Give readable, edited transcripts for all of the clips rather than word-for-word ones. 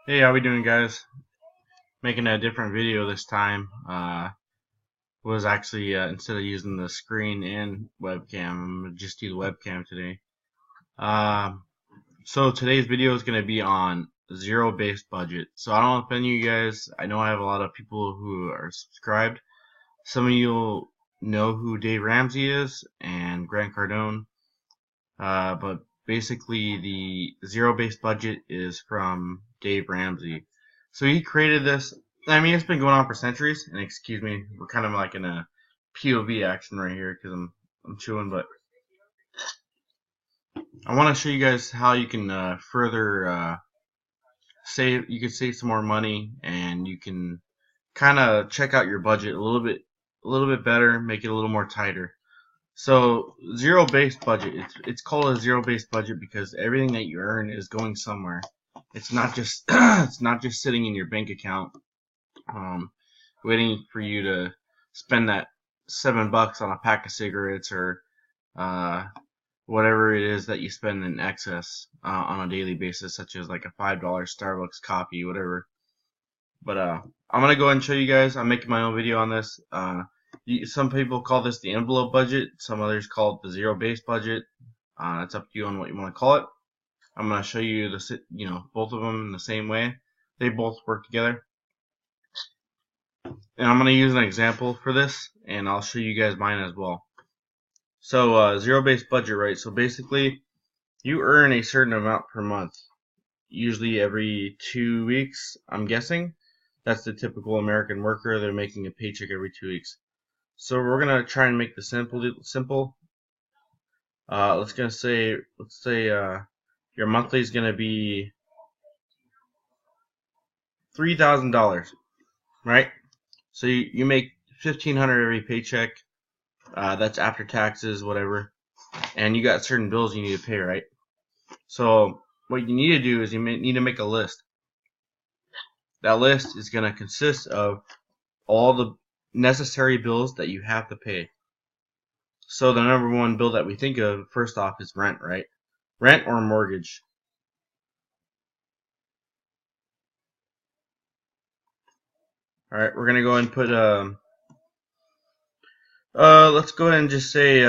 Hey, how we doing, guys? Making a different video this time. Was actually instead of using the screen and webcam, I'm gonna just do the webcam today. So today's video is gonna be on zero-based budget. So I don't know if any of you guys, I know I have a lot of people who are subscribed. Some of you know who Dave Ramsey is and Grant Cardone. But basically the zero-based budget is from Dave Ramsey. So he created this. I mean, it's been going on for centuries. And excuse me, we're kind of like in a POV action right here because I'm chewing. But I want to show you guys how you can further save. You can save some more money, and you can kind of check out your budget a little bit better, make it a little more tighter. So zero-based budget. It's called a zero-based budget because everything that you earn is going somewhere. It's not just it's not just sitting in your bank account, um, waiting for you to spend that $7 on a pack of cigarettes or uh, whatever it is that you spend in excess on a daily basis, such as like a $5 Starbucks coffee, whatever. But I'm gonna go ahead and show you guys. I'm making my own video on this. Some people call this the envelope budget. Some others call it the zero-based budget. It's up to you on what you want to call it. I'm gonna show you both of them in the same way. They both work together, and I'm gonna use an example for this, and I'll show you guys mine as well. So zero-based budget, right? So basically, you earn a certain amount per month, usually every 2 weeks. I'm guessing that's the typical American worker. They're making a paycheck every 2 weeks. So we're gonna try and make this simple. Let's say your monthly is gonna be $3,000, right? So you make $1,500 every paycheck. That's after taxes, whatever, and you got certain bills you need to pay, right? So what you need to do is need to make a list. That list is gonna consist of all the necessary bills that you have to pay. So the number one bill that we think of first off is rent, right? Rent or mortgage. All right, we're gonna go ahead and put let's go ahead and just say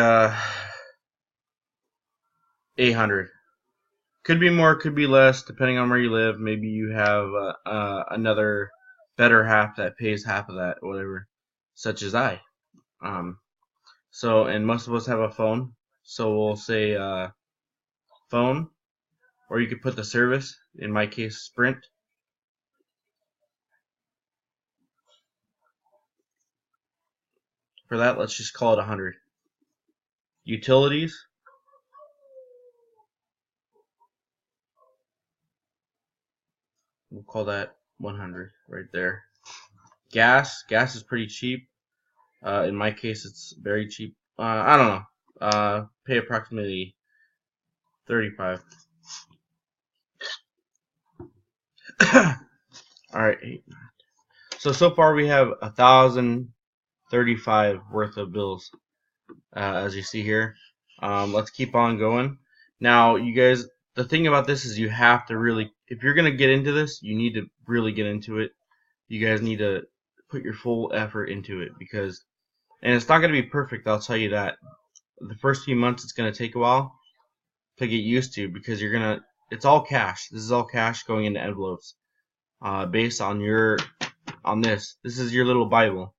800. Could be more, could be less, depending on where you live. Maybe you have another better half that pays half of that, whatever, such as I. Um, and most of us have a phone, so we'll say phone, or you could put the service. In my case, Sprint. For that, let's just call it 100. Utilities, we'll call that 100 right there. Gas is pretty cheap. In my case, it's very cheap. I don't know. Pay approximately 35. All right. So far we have 1,035 worth of bills, as you see here. Let's keep on going. Now, you guys, the thing about this is you have to really, if you're gonna get into this, you need to really get into it. You guys need to put your full effort into it and it's not gonna be perfect. I'll tell you that. The first few months, it's gonna take a while to get used to because it's all cash. This is all cash going into envelopes, based on this. This is your little Bible.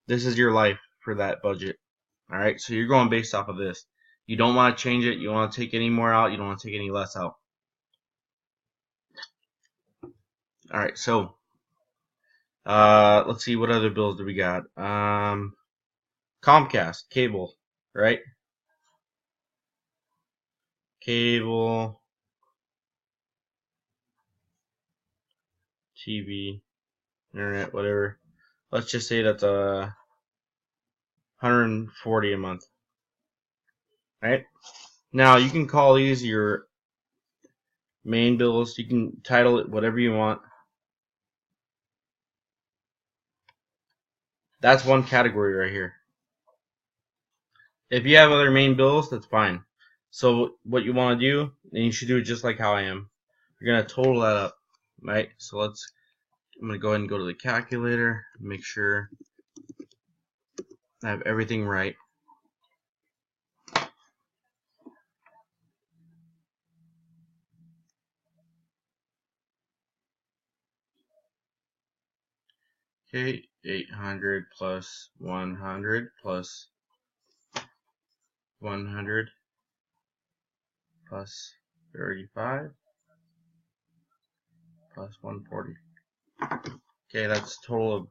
This is your life for that budget. All right, so you're going based off of this. You don't want to change it. You don't want to take any more out. You don't want to take any less out. All right, so let's see, what other bills do we got? Comcast, cable, right? Cable, TV, internet, whatever. Let's just say that's 140 a month. Right? Now you can call these your main bills. You can title it whatever you want. That's one category right here. If you have other main bills, that's fine. So what you want to do, and you should do it just like how I am. You're gonna total that up. right? So I'm gonna go ahead and go to the calculator, make sure I have everything right. Okay, 800 plus 100 plus 100 plus 35 plus 140. Okay, that's a total of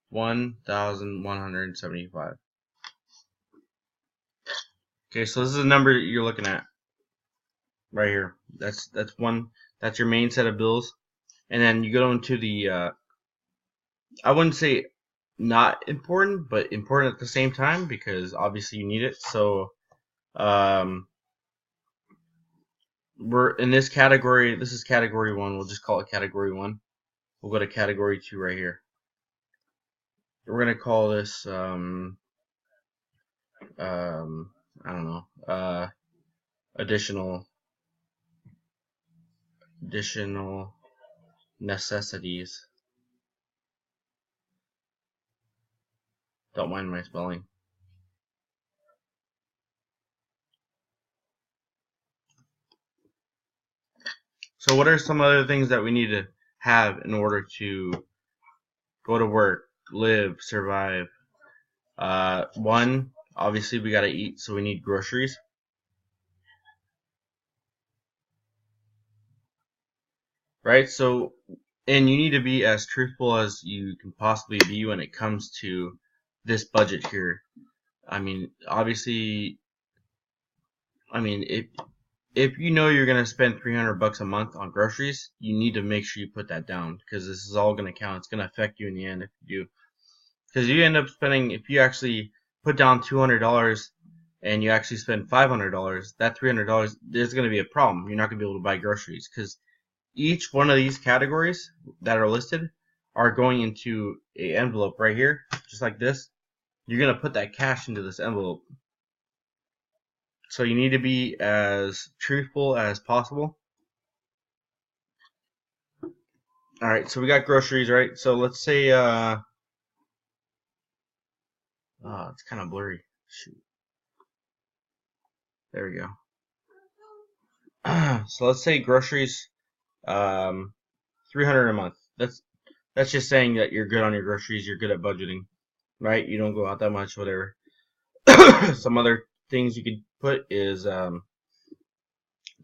1,175. Okay, so this is the number you're looking at right here. That's your main set of bills, and then you go into the I wouldn't say not important, but important at the same time because obviously you need it. So we're in this category. This is category 1. We'll just call it category 1. We'll go to category 2 right here. We're gonna call this I don't know, additional necessities. Don't mind my spelling. So what are some other things that we need to have in order to go to work, live, survive? One, obviously we gotta eat, so we need groceries. Right? So, and you need to be as truthful as you can possibly be when it comes to this budget here. I mean, obviously, if you know you're gonna spend $300 a month on groceries, you need to make sure you put that down because this is all gonna count. It's gonna affect you in the end if you do. Because you end up spending, if you actually put down $200 and you actually spend $500, that $300, there's gonna be a problem. You're not gonna be able to buy groceries because each one of these categories that are listed are going into an envelope right here, just like this. You're going to put that cash into this envelope. So you need to be as truthful as possible. Alright, so we got groceries, right? So let's say, it's kind of blurry. Shoot. There we go. So let's say groceries, 300 a month. That's just saying that you're good on your groceries, you're good at budgeting, right? You don't go out that much, whatever. Some other things you could put is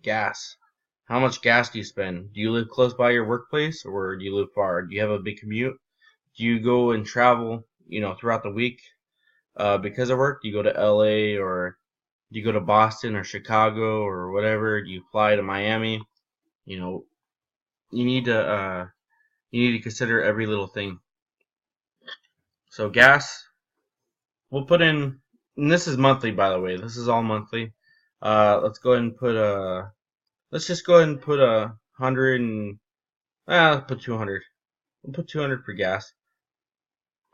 gas. How much gas do you spend? Do you live close by your workplace or do you live far? Do you have a big commute? Do you go and travel, throughout the week because of work? Do you go to LA or do you go to Boston or Chicago or whatever? Do you fly to Miami? You need to consider every little thing. So gas, we'll put in, and this is monthly, by the way. This is all monthly. Let's go ahead and put let's just go ahead and put 100 and, let's put 200. We'll put 200 for gas.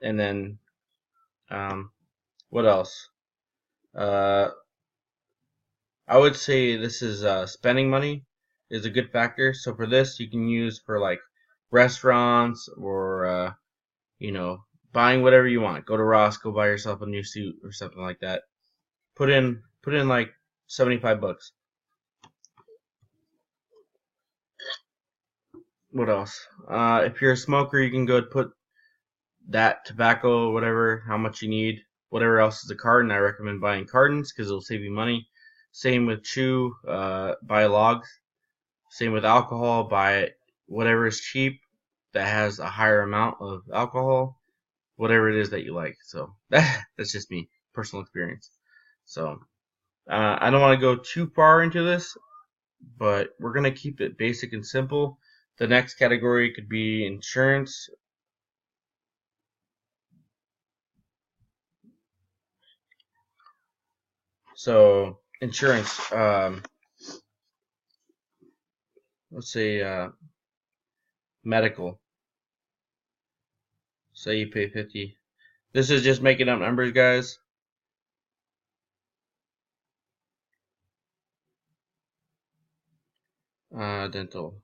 And then, what else? I would say this is, spending money is a good factor. So for this, you can use for like restaurants or, buying whatever you want. Go to Ross, go buy yourself a new suit or something like that. Put in like $75. What else? If you're a smoker, you can go and put that tobacco, whatever, how much you need. Whatever else is a carton, I recommend buying cartons because it'll save you money. Same with chew, buy logs. Same with alcohol, buy whatever is cheap that has a higher amount of alcohol, whatever it is that you like. So that's just me, personal experience. So I don't want to go too far into this, but we're going to keep it basic and simple. The next category could be insurance. So insurance, let's say medical. Say you pay 50. This is just making up numbers, guys. Dental.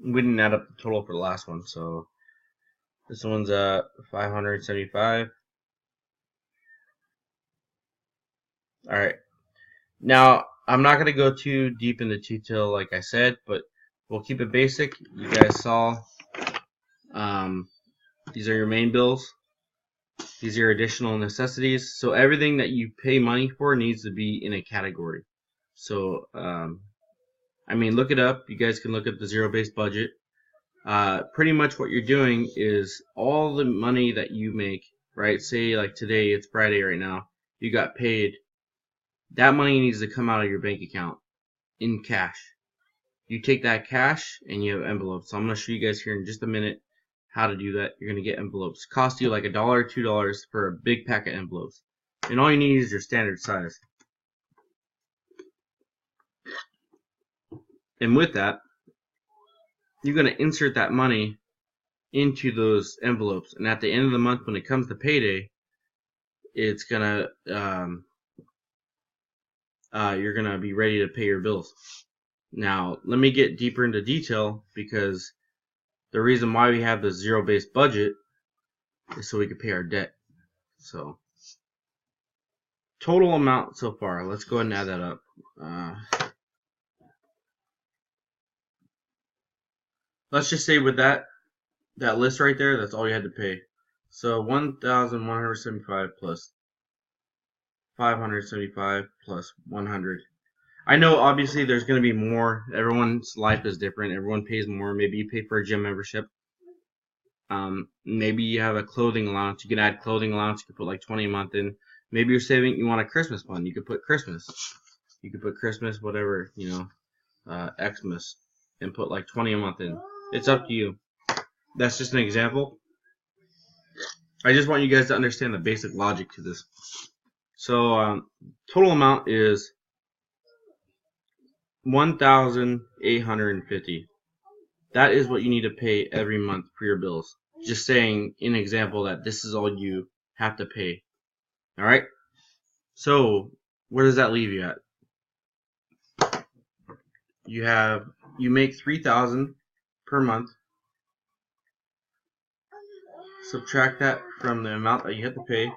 We didn't add up the total for the last one, so this one's at 575. Alright. Now, I'm not going to go too deep into detail like I said, but we'll keep it basic. You guys saw these are your main bills. These are your additional necessities. So everything that you pay money for needs to be in a category. So, I mean, look it up. You guys can look up the zero-based budget. Pretty much what you're doing is all the money that you make, right? Say like today, it's Friday right now, you got paid. That money needs to come out of your bank account in cash. You take that cash and you have envelopes. So I'm going to show you guys here in just a minute how to do that. You're going to get envelopes. Cost you like $1 or $2 for a big pack of envelopes. And all you need is your standard size. And with that, you're going to insert that money into those envelopes. And at the end of the month, when it comes to payday, it's going to, you're going to be ready to pay your bills. Now, let me get deeper into detail, because the reason why we have the zero-based budget is so we can pay our debt. So, total amount so far, let's go ahead and add that up. Let's just say with that list right there, that's all you had to pay. So 1,175 plus 575 plus 100. I know obviously there's going to be more. Everyone's life is different. Everyone pays more. Maybe you pay for a gym membership. Maybe you have a clothing allowance. You can add clothing allowance. You could put like 20 a month in. Maybe you're saving. You want a Christmas fund. You could put Christmas. You could put Christmas, whatever, Xmas, and put like 20 a month in. It's up to you. That's just an example. I just want you guys to understand the basic logic to this. So total amount is 1,850. That is what you need to pay every month for your bills. Just saying, in example, that this is all you have to pay. All right. So where does that leave you at? You make 3,000 per month. Subtract that from the amount that you have to pay.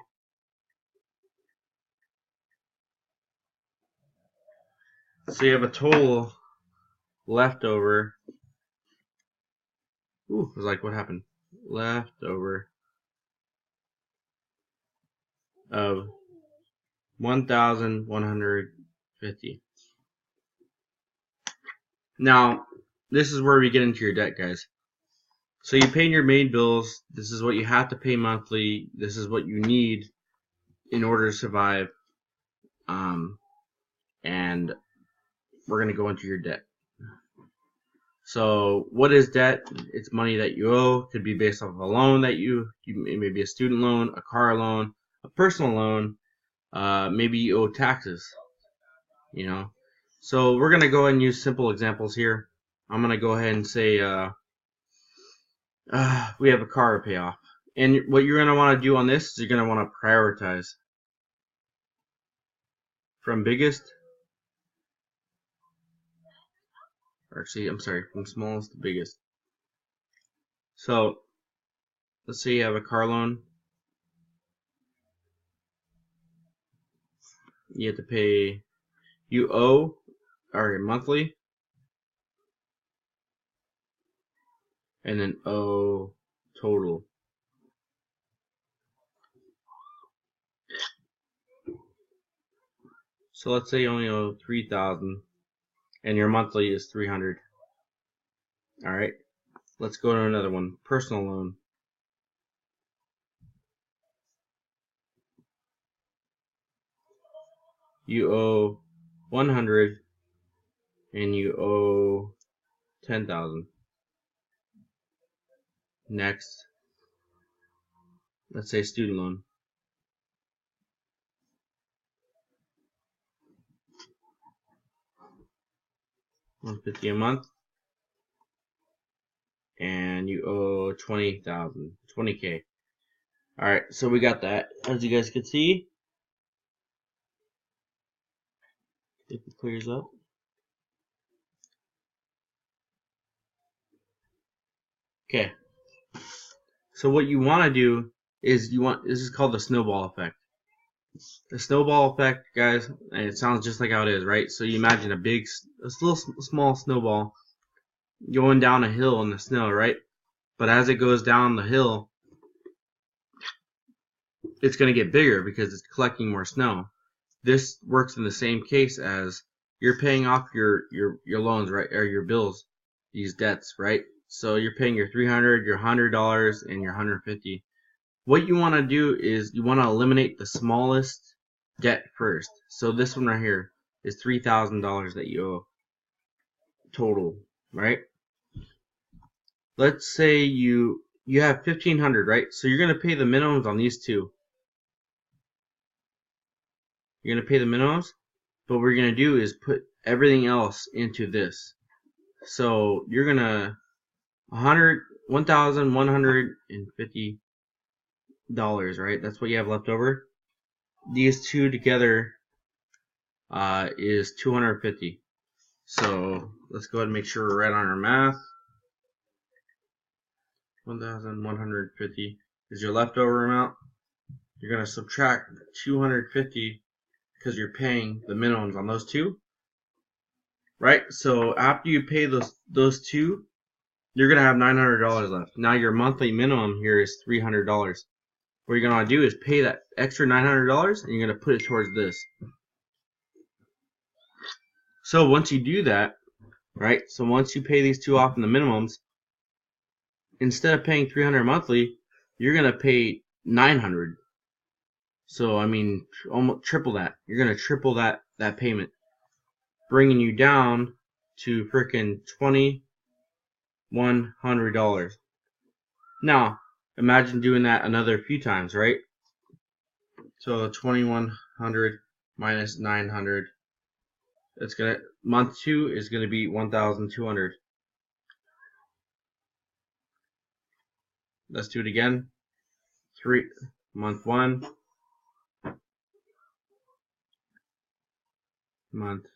So you have a total leftover. Ooh, I was like, what happened? Leftover of 1,150. Now, this is where we get into your debt, guys. So you pay your main bills. This is what you have to pay monthly. This is what you need in order to survive. And we're going to go into your debt. So what is debt? It's money that you owe. Could be based off of a loan that it may be a student loan, a car loan, a personal loan. Maybe you owe taxes. So we're going to go ahead and use simple examples here. I'm going to go ahead and say we have a car to pay off. And what you're going to want to do on this is you're going to want to prioritize from biggest, or actually, I'm sorry, from smallest to biggest. So let's say you have a car loan. You have to pay, you owe, or monthly, and then owe total. So let's say you only owe 3,000 and your monthly is 300. Alright, let's go to another one. Personal loan. You owe 100 and you owe 10,000. Next, let's say student loan. $150 a month, and you owe 20,000, 20K. All right, so we got that. As you guys can see, If it clears up. Okay. So what you want to do is this is called the snowball effect. The snowball effect, guys, and it sounds just like how it is, right? So you imagine a little small snowball going down a hill in the snow, right? But as it goes down the hill, it's going to get bigger because it's collecting more snow. This works in the same case as you're paying off your loans, right, or your bills, these debts, right? So you're paying your $300, your $100, and your $150. What you want to do is you want to eliminate the smallest debt first. So this one right here is $3,000 that you owe total, right? Let's say you have $1,500, right? So you're gonna pay the minimums on these two. You're gonna pay the minimums, but what we're gonna do is put everything else into this. So you're gonna $1,150, right? That's what you have left over. These two together is $250. So let's go ahead and make sure we're right on our math. 1,150 is your leftover amount. You're going to subtract 250 because you're paying the minimums on those two, right? So after you pay those two, you're going to have $900 left. Now your monthly minimum here is $300. What you're going to do is pay that extra $900 and you're going to put it towards this. So once you do that, right? So once you pay these two off in the minimums, instead of paying $300 monthly, you're going to pay $900. So I mean, almost triple that. You're going to triple that payment, bringing you down to frickin' $2,100. Now, imagine doing that another few times, right? So 2,100 minus 900. It's gonna month 2 is gonna be 1,200. Let's do it again. Month 1, month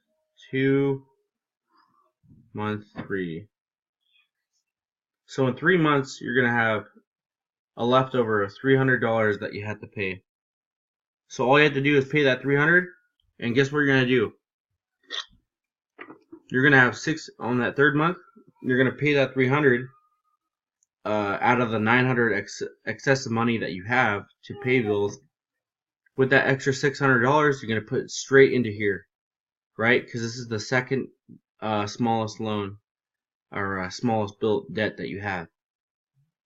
2, month 3. So in 3 months, you're gonna have a leftover of $300 that you had to pay. So all you have to do is pay that $300, and guess what you're gonna do? You're gonna have 6 on that 3rd month. You're gonna pay that $300 out of the $900 excessive money that you have to pay bills. With that extra $600, you're gonna put it straight into here, right? Because this is the second smallest loan or smallest built debt that you have.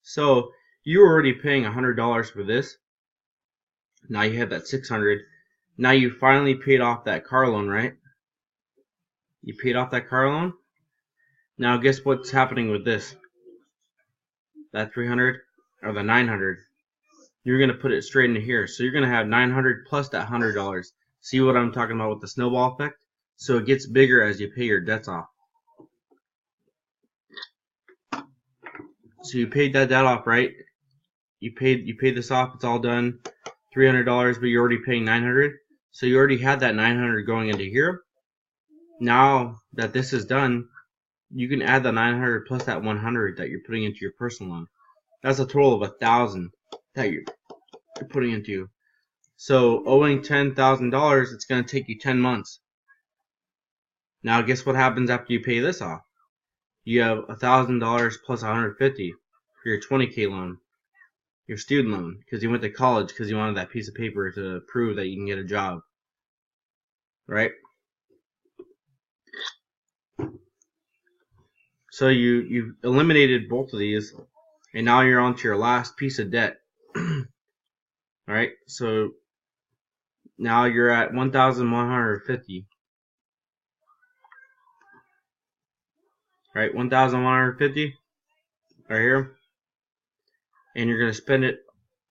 So you're already paying $100 for this. Now you have that $600. Now you finally paid off that car loan, right? You paid off that car loan. Now guess what's happening with this? That $300 or the $900. You're gonna put it straight into here. So you're gonna have $900 plus that $100. See what I'm talking about with the snowball effect? So it gets bigger as you pay your debts off. So you paid that debt off, right? You paid this off. It's all done. $300, but you're already paying $900. So you already had that $900 going into here. Now that this is done, you can add the $900 plus that $100 that you're putting into your personal loan. That's a total of $1,000 that you're putting into. So owing $10,000, it's going to take you 10 months. Now guess what happens after you pay this off? You have $1,000 plus $150 for your 20K loan, your student loan, because you went to college because you wanted that piece of paper to prove that you can get a job, right? So you've eliminated both of these, and now you're on to your last piece of debt. Alright, so now you're at $1,150. Right, $1,150 right here. And you're going to spend it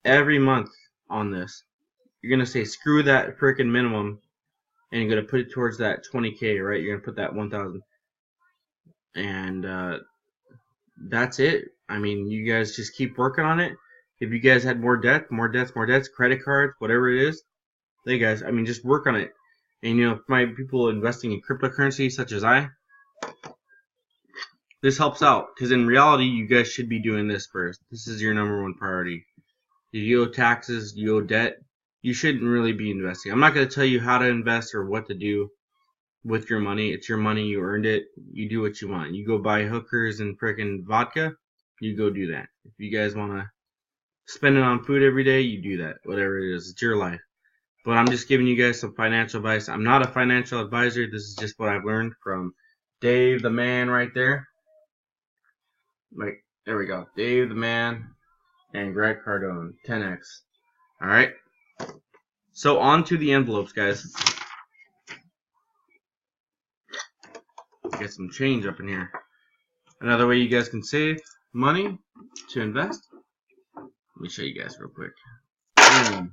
every month on this. You're going to say screw that freaking minimum, and you're going to put it towards that 20K, right? You're going to put that 1,000. And that's it. I mean, you guys just keep working on it. If you guys had more debts, credit cards, whatever it is, hey guys, I mean, just work on it. And you know, my people investing in cryptocurrency such as this helps out, because in reality you guys should be doing this first. This is your #1 priority. You owe taxes, you owe debt, you shouldn't really be investing. I'm not going to tell you how to invest or what to do with your money. It's your money, you earned it, you do what you want. You go buy hookers and frickin' vodka, you go do that. If you guys want to spend it on food every day, you do that. Whatever it is, it's your life. But I'm just giving you guys some financial advice. I'm not a financial advisor. This is just what I've learned from Dave the man right there. Right, there we go. Dave the man and Greg Cardone, 10x. Alright. So on to the envelopes, guys. Get some change up in here. Another way you guys can save money to invest. Let me show you guys real quick. Boom.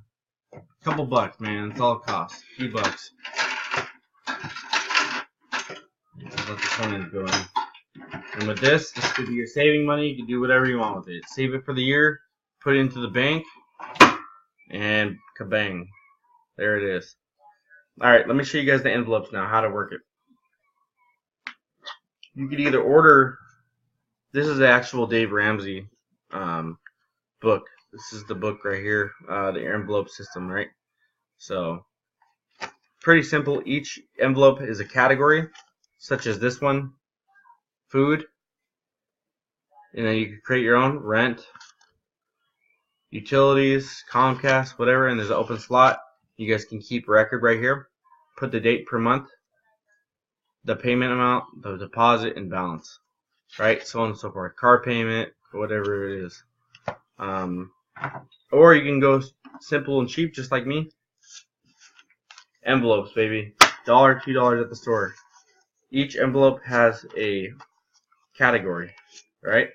Couple bucks, man. That's all it costs. A few bucks. Let the coins go in. And with this could be your saving money. You can do whatever you want with it. Save it for the year, put it into the bank, and kabang. There it is. Alright, let me show you guys the envelopes now, how to work it. You could either order, this is the actual Dave Ramsey book. This is the book right here, the envelope system, right? So, pretty simple. Each envelope is a category, such as this one, food. And then you can create your own, rent, utilities, Comcast, whatever, and there's an open slot. You guys can keep a record right here. Put the date per month, the payment amount, the deposit, and balance. Right? So on and so forth. Car payment, whatever it is. Or you can go simple and cheap, just like me. Envelopes, baby. $1, $2 at the store. Each envelope has a category, right?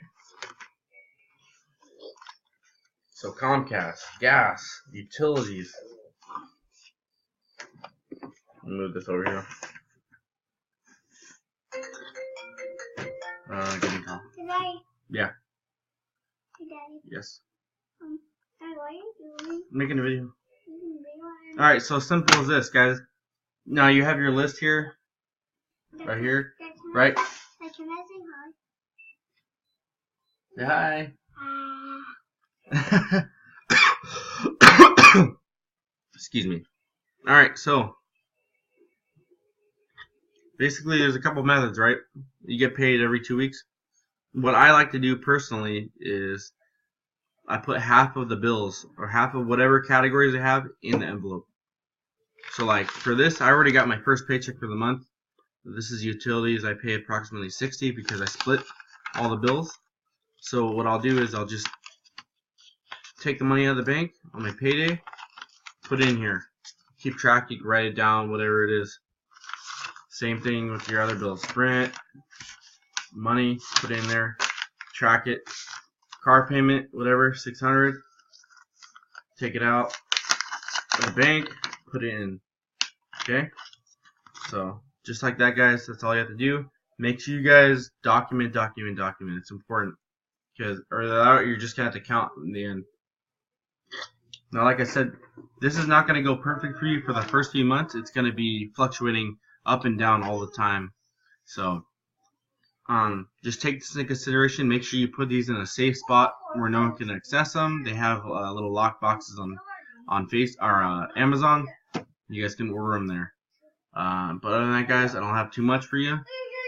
So Comcast, gas, utilities. I'll move this over here. Give me a call. Daddy. Yeah. Hey, Daddy. Yes. Daddy, what are you doing? I'm making a video. Making a video. Alright, so simple as this, guys. Now you have your list here. Right here. Right? Dad, can I say Say hi. hi? Excuse me. Alright, so basically there's a couple methods, right? You get paid every 2 weeks. What I like to do personally is I put half of the bills or half of whatever categories I have in the envelope. So like for this, I already got my first paycheck for the month. This is utilities. I pay approximately $60 because I split all the bills. So what I'll do is I'll just take the money out of the bank on my payday, put it in here. Keep track, you can write it down, whatever it is. Same thing with your other bills. Rent, money, put it in there, track it. Car payment, whatever, $600. Take it out of the bank, put it in. Okay? So, just like that, guys, that's all you have to do. Make sure you guys document. It's important. Because, or you're just going to have to count in the end. Now, like I said, this is not going to go perfect for you for the first few months. It's going to be fluctuating up and down all the time. So, just take this into consideration. Make sure you put these in a safe spot where no one can access them. They have little lock boxes on Amazon. You guys can order them there. But other than that, guys, I don't have too much for you.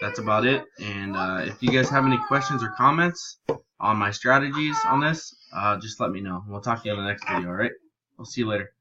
That's about it. And if you guys have any questions or comments on my strategies on this, just let me know. We'll talk to you in the next video, alright? I'll see you later.